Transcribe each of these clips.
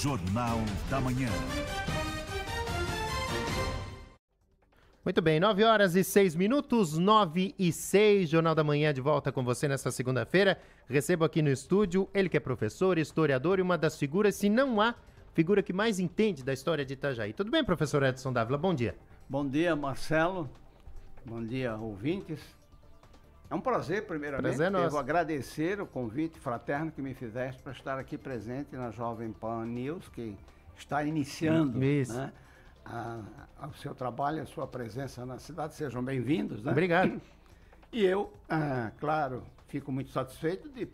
Jornal da Manhã. Muito bem, 9h06, 9h06, Jornal da Manhã de volta com você nesta segunda-feira. Recebo aqui no estúdio ele que é professor, historiador e uma das figuras, se não há figura que mais entende da história de Itajaí. Tudo bem, professor Edson Dávila? Bom dia. Bom dia, Marcelo. Bom dia, ouvintes. É um prazer, primeiramente, devo agradecer o convite fraterno que me fizeste para estar aqui presente na Jovem Pan News, que está iniciando, né, o seu trabalho, a sua presença na cidade. Sejam bem-vindos, né? Obrigado. E eu, claro, fico muito satisfeito de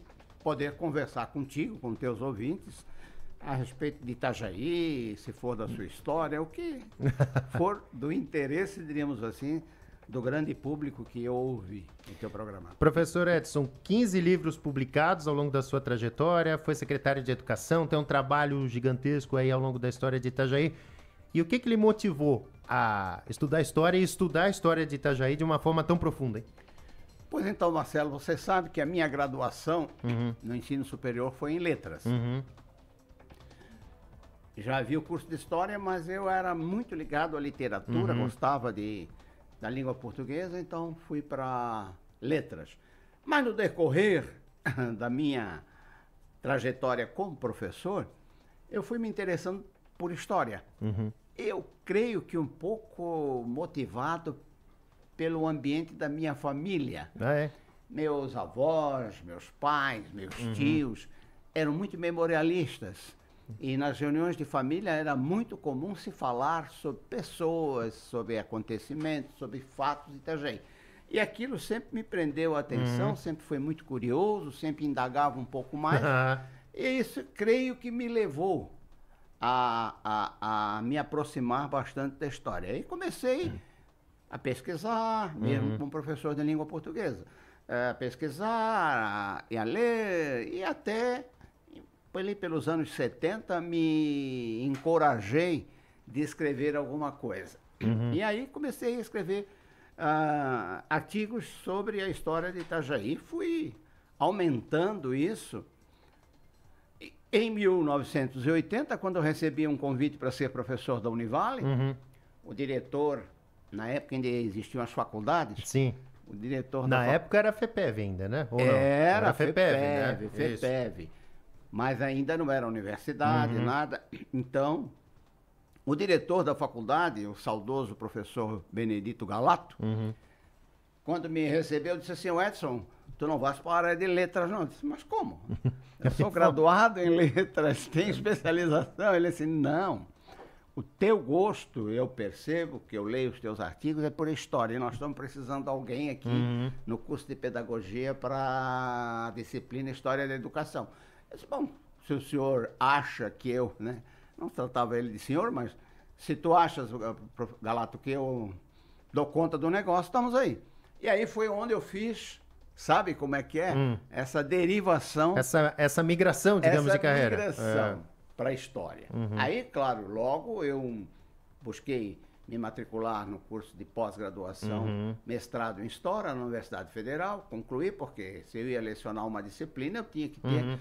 poder conversar contigo, com teus ouvintes, a respeito de Itajaí, se for da sua história, o que for do interesse, diríamos assim, do grande público que ouve o teu programa. Professor Edson, 15 livros publicados ao longo da sua trajetória, foi secretário de Educação, tem um trabalho gigantesco aí ao longo da história de Itajaí. E o que lhe motivou a estudar história e estudar a história de Itajaí de uma forma tão profunda, hein? Pois então, Marcelo, você sabe que a minha graduação no ensino superior foi em letras. Já havia o curso de História, mas eu era muito ligado à literatura, gostava da língua portuguesa, então fui para letras. Mas no decorrer da minha trajetória como professor, eu fui me interessando por história. Eu creio que um pouco motivado pelo ambiente da minha família. Meus avós, meus pais, meus tios eram muito memorialistas. E nas reuniões de família era muito comum se falar sobre pessoas, sobre acontecimentos, sobre fatos de Itajaí. E aquilo sempre me prendeu a atenção, sempre foi muito curioso, sempre indagava um pouco mais. E isso creio que me levou a me aproximar bastante da história. Aí comecei a pesquisar, mesmo como professor de língua portuguesa. A pesquisar, a ler e até... Ali pelos anos 70, me encorajei de escrever alguma coisa. E aí comecei a escrever artigos sobre a história de Itajaí. Fui aumentando isso. Em 1980, quando eu recebi um convite para ser professor da Univale, o diretor, na época ainda existiam as faculdades. Sim. O diretor na época era a FEPEV ainda, né? Ou não? Era a FEPEV, né? FEPEV. Mas ainda não era universidade, nada. Então, o diretor da faculdade, o saudoso professor Benedito Galato, quando me recebeu, disse assim: Edson, tu não vais para a área de letras, não. Eu disse: mas como? Eu sou graduado em letras, tenho especialização. Ele disse: não, o teu gosto, eu percebo, que eu leio os teus artigos, é por história. E nós estamos precisando de alguém aqui no curso de pedagogia para a disciplina História da Educação. Eu disse: bom, se o senhor acha que eu, né, não tratava ele de senhor, mas se tu achas, Galato, que eu dou conta do negócio, estamos aí. E aí foi onde eu fiz, sabe como é que é? Essa derivação. Essa migração, digamos, de carreira. Essa migração para a história. Aí, claro, logo eu busquei me matricular no curso de pós-graduação, mestrado em História na Universidade Federal, concluí, porque se eu ia lecionar uma disciplina, eu tinha que ter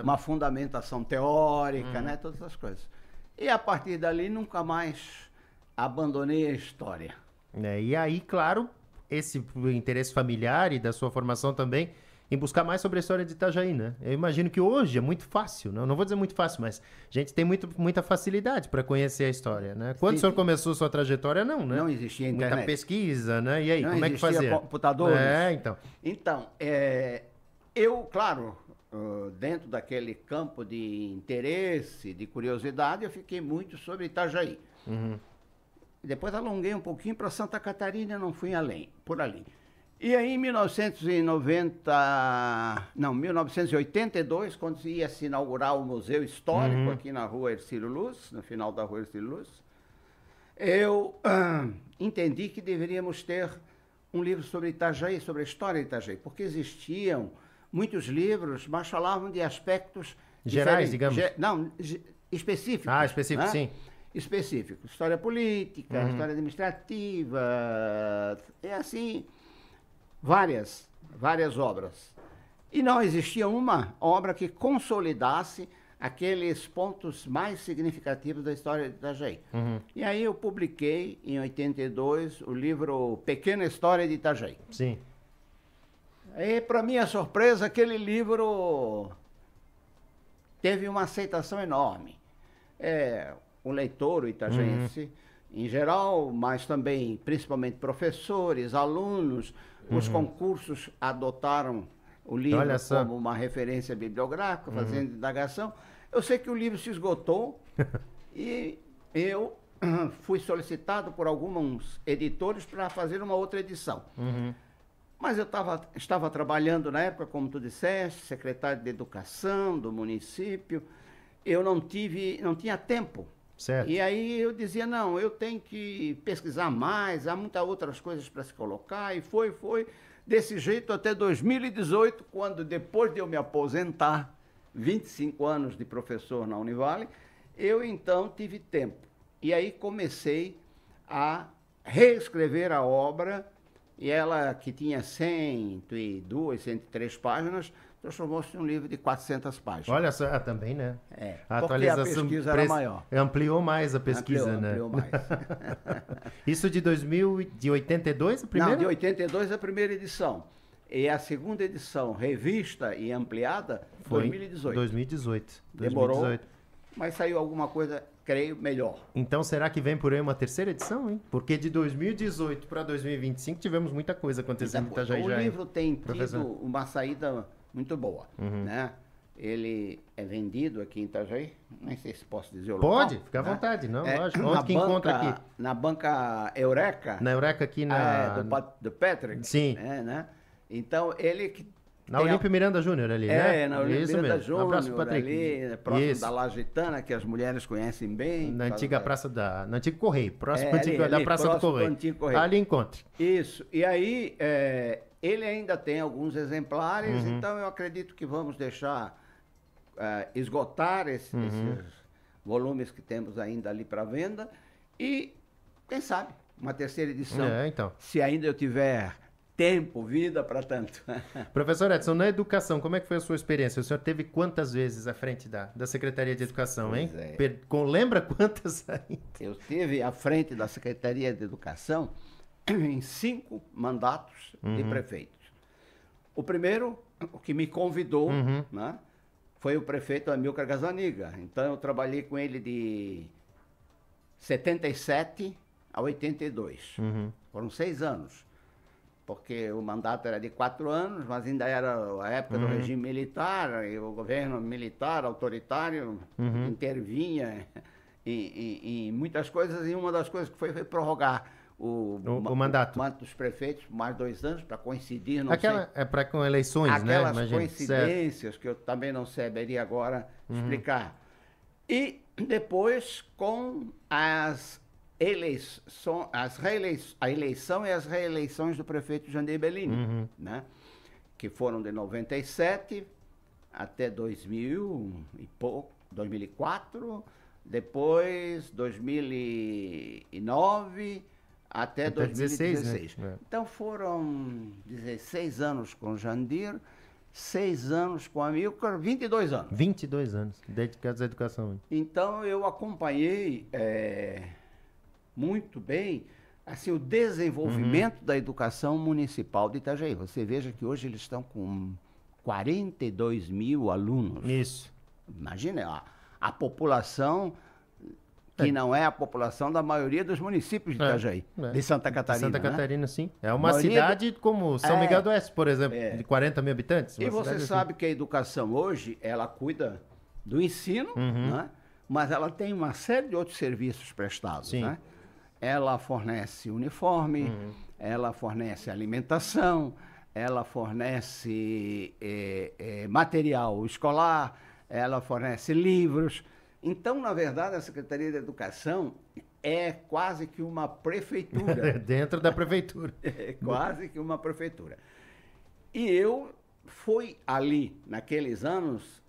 uma fundamentação teórica, né, todas essas coisas. E a partir dali, nunca mais abandonei a história. E aí, claro, esse interesse familiar e da sua formação também, em buscar mais sobre a história de Itajaí, né? Eu imagino que hoje é muito fácil, não vou dizer muito fácil, mas a gente tem muita facilidade para conhecer a história, né? Quando o senhor começou sua trajetória, não, né? Não existia internet. Muita pesquisa, né? E aí, não como é que fazia? Não existia computadores. Então. Eu, claro, dentro daquele campo de interesse, de curiosidade, eu fiquei muito sobre Itajaí. Depois alonguei um pouquinho para Santa Catarina, não fui além, por ali. E aí, em 1982, quando ia se inaugurar o Museu Histórico aqui na Rua Hercílio Luz, no final da Rua Hercílio Luz, eu entendi que deveríamos ter um livro sobre Itajaí, sobre a história de Itajaí, porque existiam muitos livros, mas falavam de aspectos gerais, digamos. Específicos. Específicos, né? Sim. Específicos. História política, história administrativa, é assim... várias obras. E não existia uma obra que consolidasse aqueles pontos mais significativos da história de Itajaí. E aí eu publiquei, em 82, o livro Pequena História de Itajaí. Sim. E, para minha surpresa, aquele livro teve uma aceitação enorme. O leitor, o itajaense, em geral, mas também, principalmente, professores, alunos, os concursos adotaram o livro como uma referência bibliográfica, fazendo indagação. Eu sei que o livro se esgotou e eu fui solicitado por alguns editores para fazer uma outra edição. Mas eu estava trabalhando na época, como tu disseste, secretário de Educação do município. Eu não tinha tempo. Certo. E aí eu dizia, não, eu tenho que pesquisar mais, há muitas outras coisas para se colocar. E foi desse jeito até 2018, quando, depois de eu me aposentar, 25 anos de professor na Univale, eu então tive tempo. E aí comecei a reescrever a obra, e ela, que tinha 102, 103 páginas, transformou-se em um livro de 400 páginas. Olha só, também, né? A atualização, porque a pesquisa era maior. Ampliou mais a pesquisa, ampliou mais. Isso de 82, a primeira? Não, de 82 a primeira edição. E a segunda edição, revista e ampliada, foi 2018. 2018. Demorou, mas saiu alguma coisa, creio, melhor. Então, será que vem por aí uma terceira edição, hein? Porque de 2018 para 2025 tivemos muita coisa acontecendo em Itajaí. O livro tem tido uma saída muito boa, né? Ele é vendido aqui em Itajaí, nem sei se posso dizer o local. Pode, fica à vontade, não, lógico. Onde que encontra aqui? Na banca Eureka. Na Eureka aqui do Patrick. Sim. Né? Então, ele que na Olímpio Miranda Júnior ali, né? Na Olímpio Miranda Júnior, próximo ali, próximo da Lagitana, que as mulheres conhecem bem. Na antiga praça no antigo Correio, próximo da Praça do Correio. Ali encontra. Isso, e aí ele ainda tem alguns exemplares, então eu acredito que vamos deixar esgotar esses volumes que temos ainda ali para venda e, quem sabe, uma terceira edição, então. Se ainda eu tiver tempo, vida para tanto. Professor Edson, na educação, como é que foi a sua experiência? O senhor teve quantas vezes à frente da Secretaria de Educação, hein? Lembra quantas ainda? Eu estive à frente da Secretaria de Educação em 5 mandatos de prefeitos. O primeiro, o que me convidou, né, foi o prefeito Amilcar Gazzaniga. Então, eu trabalhei com ele de 77 a 82. Foram 6 anos. Porque o mandato era de 4 anos, mas ainda era a época do regime militar, e o governo militar, autoritário, intervinha em muitas coisas, e uma das coisas que foi prorrogar o mandato dos prefeitos por mais 2 anos, para coincidir, para com eleições, aquelas né? coincidências que eu também não saberia agora explicar. E depois com a eleição e as reeleições do prefeito Jandir Bellini, né? Que foram de 97 até 2004, depois 2009 até 2016. Né? Então foram 16 anos com Jandir, 6 anos com Amilcar, 22 anos. 22 anos dedicados à educação. Então eu acompanhei muito bem assim, o desenvolvimento da educação municipal de Itajaí. Você veja que hoje eles estão com 42 mil alunos. Isso. Imagina, a população que não é a população da maioria dos municípios de Itajaí, de Santa Catarina. Santa Catarina, sim. É uma cidade como São Miguel do Oeste, por exemplo, de 40 mil habitantes. E você sabe que a educação hoje, ela cuida do ensino, né? Mas ela tem uma série de outros serviços prestados, né? Ela fornece uniforme, ela fornece alimentação, ela fornece material escolar, ela fornece livros. Então, na verdade, a Secretaria de Educação é quase que uma prefeitura. Dentro da prefeitura. É quase que uma prefeitura. E eu fui ali, naqueles anos,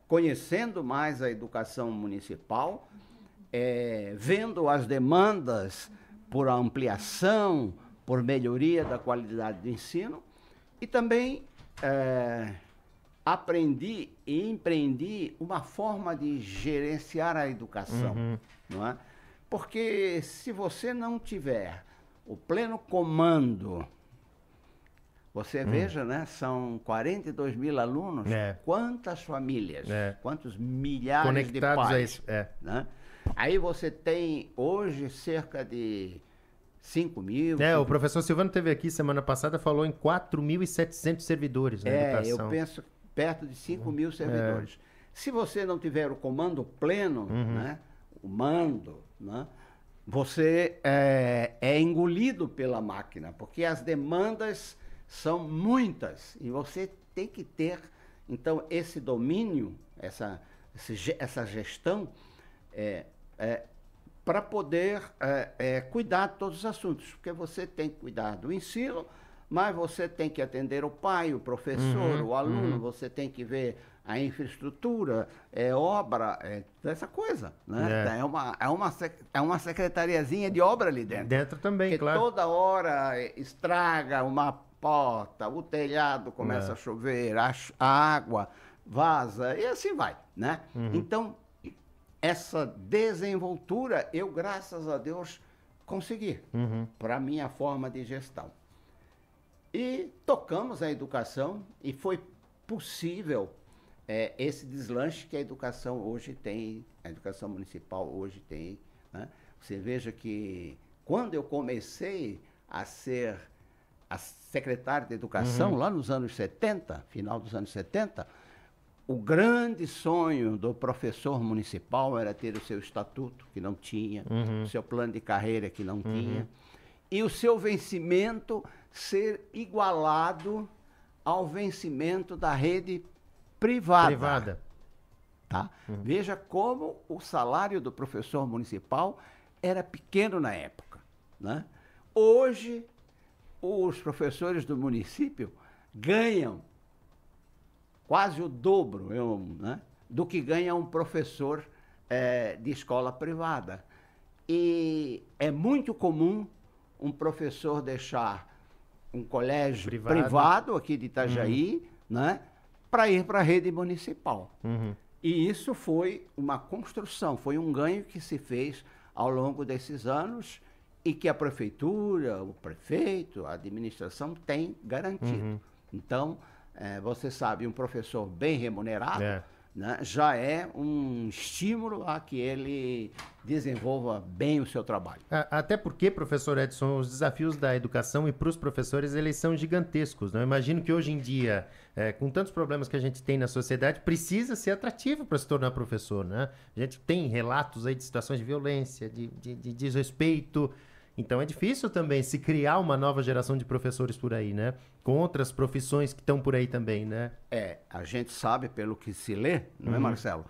conhecendo mais a educação municipal, vendo as demandas por ampliação, por melhoria da qualidade do ensino e também aprendi e empreendi uma forma de gerenciar a educação, não é? Porque se você não tiver o pleno comando, você veja, né? São 42 mil alunos, quantas famílias, quantos milhares conectados de pais. A isso, né? Aí você tem hoje cerca de 5 mil. O professor Silvano esteve aqui semana passada, falou em 4.700 servidores na educação. Eu penso perto de 5 mil servidores. Se você não tiver o comando pleno, né? O mando, né? Você é engolido pela máquina, porque as demandas são muitas e você tem que ter, então, esse domínio, essa gestão, para poder cuidar de todos os assuntos, porque você tem que cuidar do ensino, mas você tem que atender o pai, o professor, o aluno, você tem que ver a infraestrutura, obra, essa coisa, né? É uma secretariazinha de obra ali dentro. Dentro também, claro. Toda hora estraga uma porta, o telhado começa a chover, a água vaza, e assim vai, né? Então, essa desenvoltura, eu, graças a Deus, consegui, para a minha forma de gestão. E tocamos a educação e foi possível esse deslanche que a educação hoje tem, a educação municipal hoje tem, né? Você veja que quando eu comecei a ser a secretário de educação, lá nos anos 70, final dos anos 70, o grande sonho do professor municipal era ter o seu estatuto, que não tinha, o seu plano de carreira, que não tinha, e o seu vencimento ser igualado ao vencimento da rede privada. Tá? Veja como o salário do professor municipal era pequeno na época, né? Hoje, os professores do município ganham quase o dobro, né, do que ganha um professor de escola privada. E é muito comum um professor deixar um colégio privado aqui de Itajaí, né, para ir para a rede municipal. E isso foi uma construção, foi um ganho que se fez ao longo desses anos e que a prefeitura, o prefeito, a administração tem garantido. Então, você sabe, um professor bem remunerado, né, já é um estímulo a que ele desenvolva bem o seu trabalho. Até porque, professor Edson, os desafios da educação e para os professores, eles são gigantescos, né? Eu imagino que hoje em dia, com tantos problemas que a gente tem na sociedade, precisa ser atrativo para se tornar professor, né? A gente tem relatos aí de situações de violência, de desrespeito. Então é difícil também se criar uma nova geração de professores por aí, né? Com outras profissões que estão por aí também, né? A gente sabe pelo que se lê, não é, Marcelo?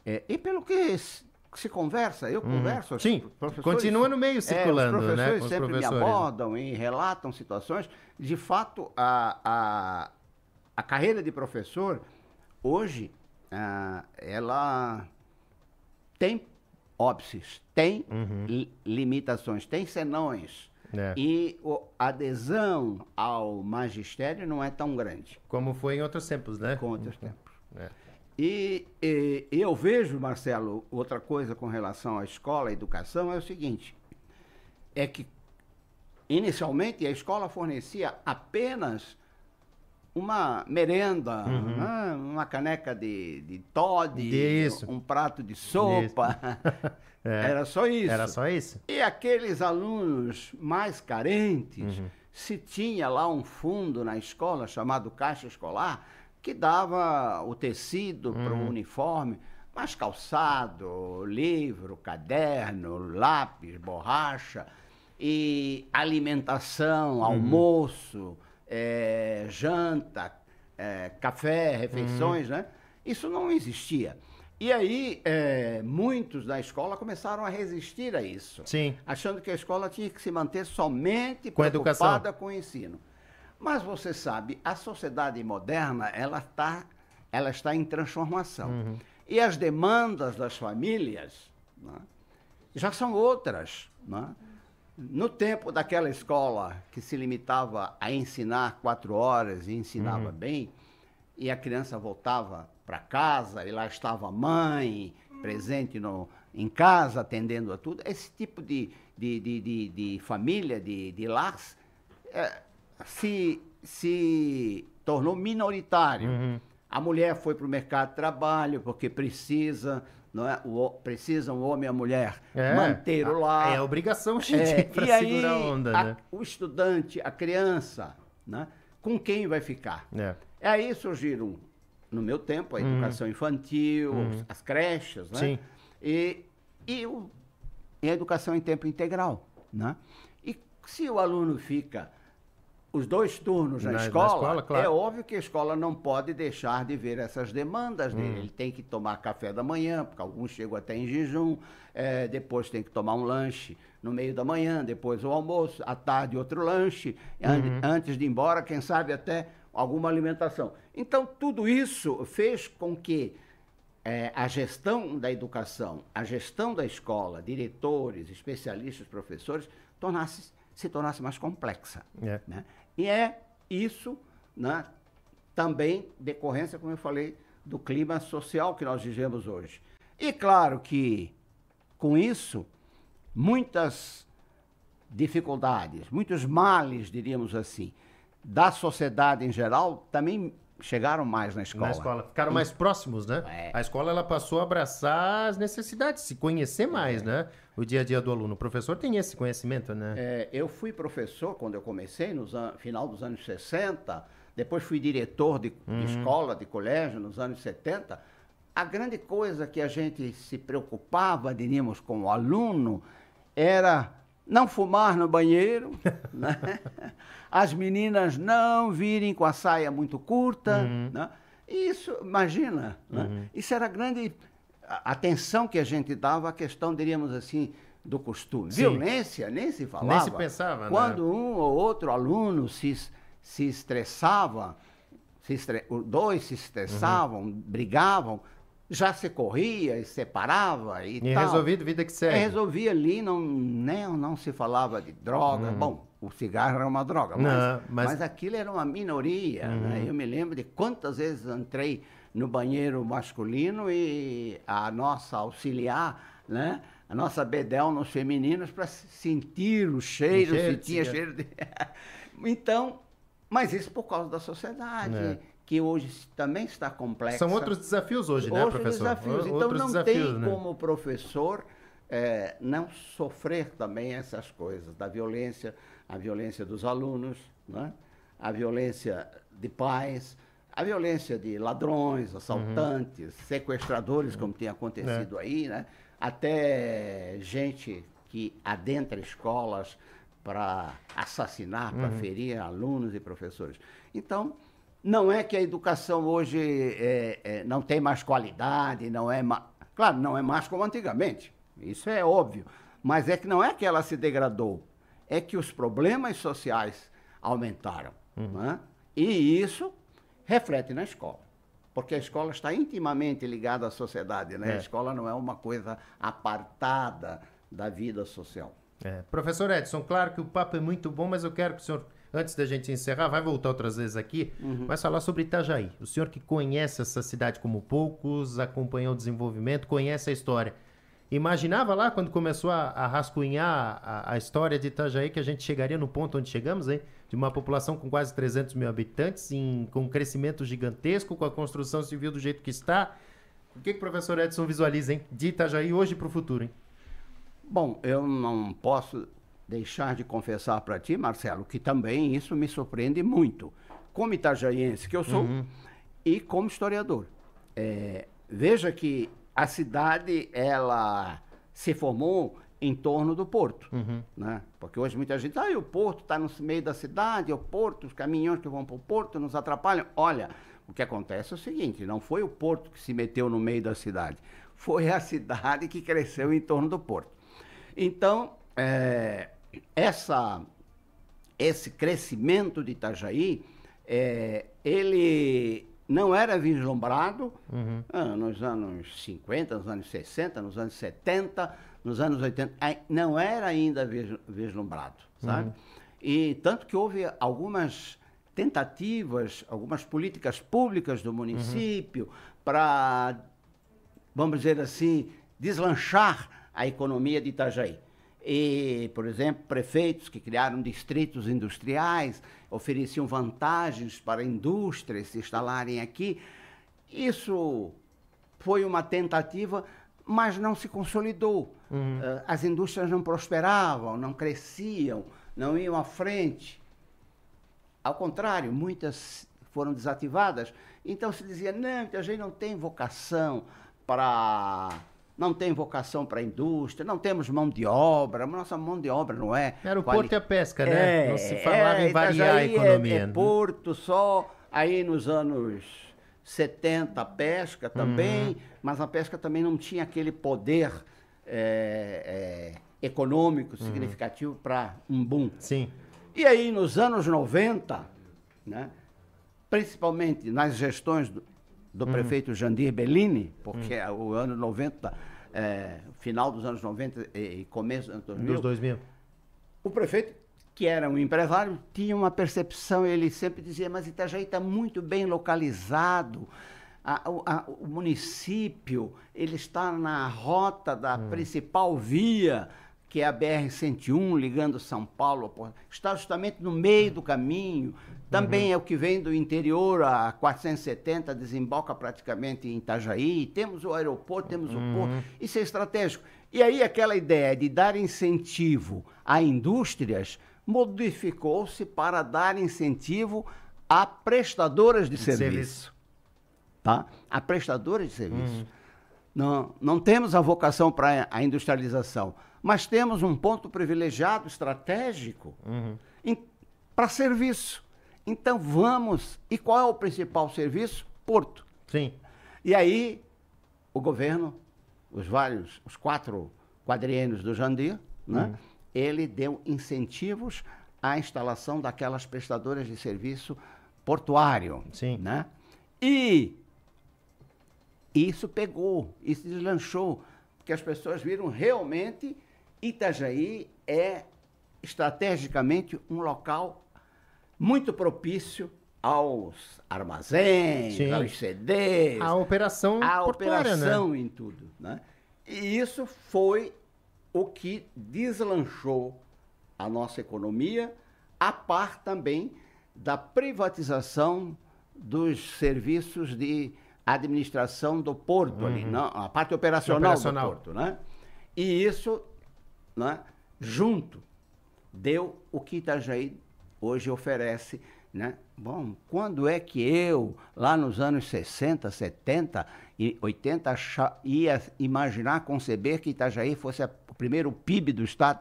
E pelo que se conversa, eu converso. Sim, continua no meio circulando, os professores, né? sempre me abordam e relatam situações. De fato, a carreira de professor, hoje, ela tem óbices, tem limitações, tem senões. E a adesão ao magistério não é tão grande. Como foi em outros tempos, né? Com outros tempos. E eu vejo, Marcelo, outra coisa com relação à escola, à educação, é o seguinte, é que inicialmente a escola fornecia apenas uma merenda, uma caneca de Toddy, um prato de sopa. Era só isso. Era só isso. E aqueles alunos mais carentes, se tinha lá um fundo na escola chamado Caixa Escolar, que dava o tecido para o uniforme, mas calçado, livro, caderno, lápis, borracha, e alimentação, almoço, janta, café, refeições, né? Isso não existia. E aí, muitos da escola começaram a resistir a isso. Sim. Achando que a escola tinha que se manter somente com preocupada com o ensino. Mas você sabe, a sociedade moderna, ela está em transformação. E as demandas das famílias, né, já são outras, né? No tempo daquela escola que se limitava a ensinar 4 horas e ensinava bem, e a criança voltava para casa e lá estava a mãe presente em casa, atendendo a tudo. Esse tipo de família, de lar, se tornou minoritário. A mulher foi para o mercado de trabalho porque precisa, não é? Precisam o homem e a mulher manter o lar. É obrigação, gente, para segurar a onda, né? O estudante, a criança, né? Com quem vai ficar? Aí surgiram, no meu tempo, a educação infantil, as creches, né? Sim. E a educação em tempo integral, né? E se o aluno fica os 2 turnos na escola, claro. É óbvio que a escola não pode deixar de ver essas demandas dele. Ele tem que tomar café da manhã, porque alguns chegam até em jejum, depois tem que tomar um lanche no meio da manhã, depois o almoço, à tarde outro lanche, antes de ir embora, quem sabe até alguma alimentação. Então, tudo isso fez com que a gestão da educação, a gestão da escola, diretores, especialistas, professores, se tornasse mais complexa. Né? E isso, né, também decorrência, como eu falei, do clima social que nós vivemos hoje. E claro que, com isso, muitas dificuldades, muitos males, diríamos assim, da sociedade em geral, também chegaram mais na escola. Ficaram mais próximos, né? A escola ela passou a abraçar as necessidades, se conhecer mais, né? O dia a dia do aluno. O professor tem esse conhecimento, né? Eu fui professor quando eu comecei, no final dos anos 60, depois fui diretor de escola, de colégio, nos anos 70. A grande coisa que a gente se preocupava, diríamos, com o aluno, era não fumar no banheiro, né? As meninas não virem com a saia muito curta, né? Isso, imagina, né? Isso era a grande atenção que a gente dava à questão, diríamos assim, do costume. Sim. Violência, nem se falava. Nem se pensava, quando né? Um ou outro aluno se estressava, dois se estressavam, brigavam, já se corria e separava e tal. Resolvido, vida que segue. Resolvia ali, não se falava de droga. Bom, o cigarro era uma droga, mas aquilo era uma minoria. Né? Eu me lembro de quantas vezes entrei no banheiro masculino e a nossa auxiliar, né? A nossa bedel nos femininos para sentir o cheiro, se tinha cheiro de... Então, mas isso por causa da sociedade, que hoje também está complexa. São outros desafios hoje, né, professor? Desafios. Então, outros não desafios, tem né? como o professor não sofrer também essas coisas, da violência, a violência dos alunos, né? A violência de pais, a violência de ladrões, assaltantes, sequestradores, como tem acontecido aí, né? Até gente que adentra escolas para assassinar, para ferir alunos e professores. Então, não é que a educação hoje não tem mais qualidade, claro, não é mais como antigamente, isso é óbvio, mas é que não é que ela se degradou, é que os problemas sociais aumentaram, né? E isso reflete na escola, porque a escola está intimamente ligada à sociedade, né? A escola não é uma coisa apartada da vida social. Professor Edson, claro que o papo é muito bom, mas eu quero que o senhor, antes da gente encerrar, vai voltar outras vezes aqui, vai falar sobre Itajaí. O senhor que conhece essa cidade como poucos, acompanhou o desenvolvimento, conhece a história. Imaginava lá, quando começou a rascunhar a história de Itajaí, que a gente chegaria no ponto onde chegamos, hein? De uma população com quase 300 mil habitantes, com um crescimento gigantesco, com a construção civil do jeito que está. O que o professor Edson visualiza, hein? De Itajaí hoje para o futuro, hein? Bom, eu não posso deixar de confessar para ti, Marcelo, que também isso me surpreende muito. Como itajaiense que eu sou e como historiador. Veja que a cidade, ela se formou em torno do porto, né? Porque hoje muita gente diz, o porto está no meio da cidade, o porto, os caminhões que vão para o porto nos atrapalham. Olha, o que acontece é o seguinte, não foi o porto que se meteu no meio da cidade, foi a cidade que cresceu em torno do porto. Então, esse crescimento de Itajaí, ele não era vislumbrado nos anos 50, nos anos 60, nos anos 70, nos anos 80, não era ainda vislumbrado, sabe? E tanto que houve algumas tentativas, algumas políticas públicas do município para, vamos dizer assim, deslanchar a economia de Itajaí. E, por exemplo, prefeitos que criaram distritos industriais, ofereciam vantagens para indústrias se instalarem aqui. Isso foi uma tentativa, mas não se consolidou. As indústrias não prosperavam, não cresciam, não iam à frente. Ao contrário, muitas foram desativadas. Então se dizia, não, Itajaí não tem vocação para a indústria, não temos mão de obra, nossa mão de obra não é... Era o porto e a pesca, né? Não se falava em variar a economia. É porto só, aí nos anos 70 a pesca também, mas a pesca também não tinha aquele poder econômico significativo para um boom. Sim. E aí nos anos 90, né, principalmente nas gestões do prefeito Jandir Bellini, porque o ano 90, final dos anos 90 e começo dos 2000, o prefeito, que era um empresário, tinha uma percepção, ele sempre dizia, mas Itajaí está muito bem localizado, o município, ele está na rota da principal via, que é a BR-101, ligando São Paulo, está justamente no meio do caminho, também é o que vem do interior, a 470, desemboca praticamente em Itajaí, temos o aeroporto, temos o porto, isso é estratégico. E aí aquela ideia de dar incentivo a indústrias modificou-se para dar incentivo a prestadoras de serviço. Tá? A prestadoras de serviço. Não temos a vocação para a industrialização, mas temos um ponto privilegiado, estratégico, para serviço. Então vamos... E qual é o principal serviço? Porto. Sim. E aí o governo, os 4 quadriênios do Jandir, né, ele deu incentivos à instalação daquelas prestadoras de serviço portuário. Sim. Né? E isso pegou, isso deslanchou, porque as pessoas viram realmente Itajaí é estrategicamente um local muito propício aos armazéns, Sim, aos CDs, a operação portuária, operação, né? em tudo. Né? E isso foi o que deslanchou a nossa economia, a par também da privatização dos serviços de administração do porto ali, não, a parte operacional do porto, né? E isso, né, junto, deu o que Itajaí hoje oferece, né? Bom, quando é que eu, lá nos anos 60, 70 e 80, ia imaginar, conceber que Itajaí fosse o primeiro PIB do estado,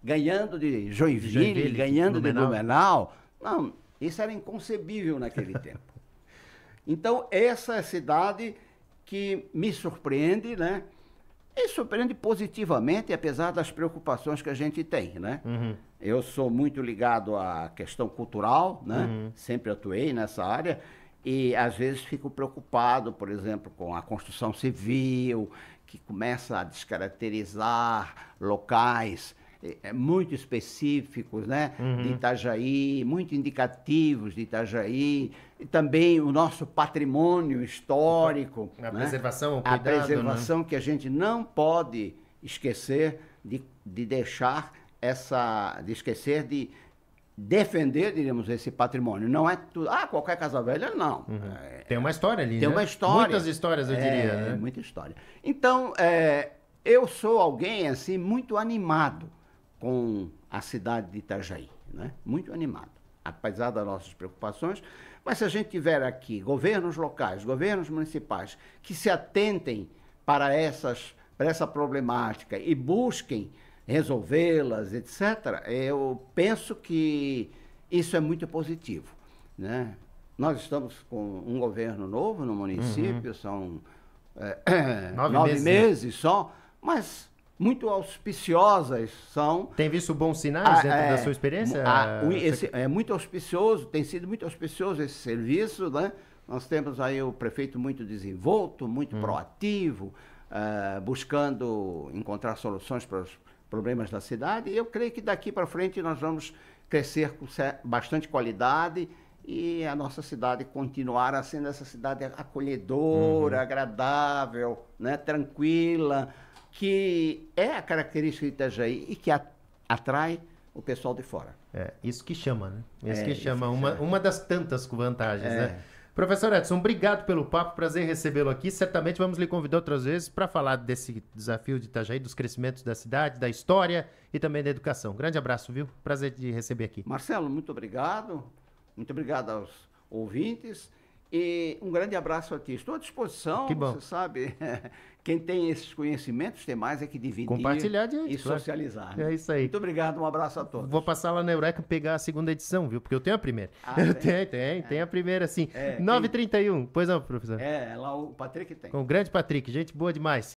ganhando de Joinville, ganhando de Blumenau? Não, isso era inconcebível naquele tempo. Então, essa é a cidade que me surpreende, né? E surpreende positivamente, apesar das preocupações que a gente tem, né? Eu sou muito ligado à questão cultural, né? Sempre atuei nessa área e, às vezes, fico preocupado, por exemplo, com a construção civil, que começa a descaracterizar locais muito específicos, né, de Itajaí, muito indicativos de Itajaí, e também o nosso patrimônio histórico. A né? preservação, o cuidado, a preservação, né? Que a gente não pode esquecer de deixar de esquecer de defender, diríamos, esse patrimônio. Não é tudo, qualquer casa velha, não. Tem uma história ali, tem, né? Uma história. Muitas histórias, eu diria, né? Muita história. Então, eu sou alguém, assim, muito animado com a cidade de Itajaí, né? Muito animado, apesar das nossas preocupações. Mas se a gente tiver aqui governos locais, governos municipais, que se atentem para essa problemática e busquem resolvê-las, etc., eu penso que isso é muito positivo, né? Nós estamos com um governo novo no município, são 9 meses só, mas muito auspiciosas são. Tem visto bons sinais dentro da sua experiência? É muito auspicioso, tem sido muito auspicioso esse serviço, né? Nós temos aí o prefeito muito desenvolto, muito proativo, buscando encontrar soluções para os problemas da cidade, e eu creio que daqui para frente nós vamos crescer com bastante qualidade e a nossa cidade continuar sendo essa cidade acolhedora, agradável, né, tranquila, que é a característica de Itajaí e que atrai o pessoal de fora. É, isso que chama, né? Isso É, que chama, isso que chama. uma das tantas vantagens, É. né? Professor Edson, obrigado pelo papo, prazer recebê-lo aqui. Certamente vamos lhe convidar outras vezes para falar desse desafio de Itajaí, dos crescimentos da cidade, da história e também da educação. Grande abraço, viu? Prazer de receber aqui. Marcelo, muito obrigado aos ouvintes e um grande abraço a ti. Estou à disposição, Que bom. você sabe, quem tem esses conhecimentos tem mais é que dividir Compartilhar e adiante, claro. socializar. Né? É isso aí. Muito obrigado, um abraço a todos. Vou passar lá na Eureka pegar a segunda edição, viu? Porque eu tenho a primeira. Ah, eu tem? tenho a primeira, sim. É, 9h31. Pois não, professor? É, lá o Patrick tem. Com o grande Patrick, gente boa demais.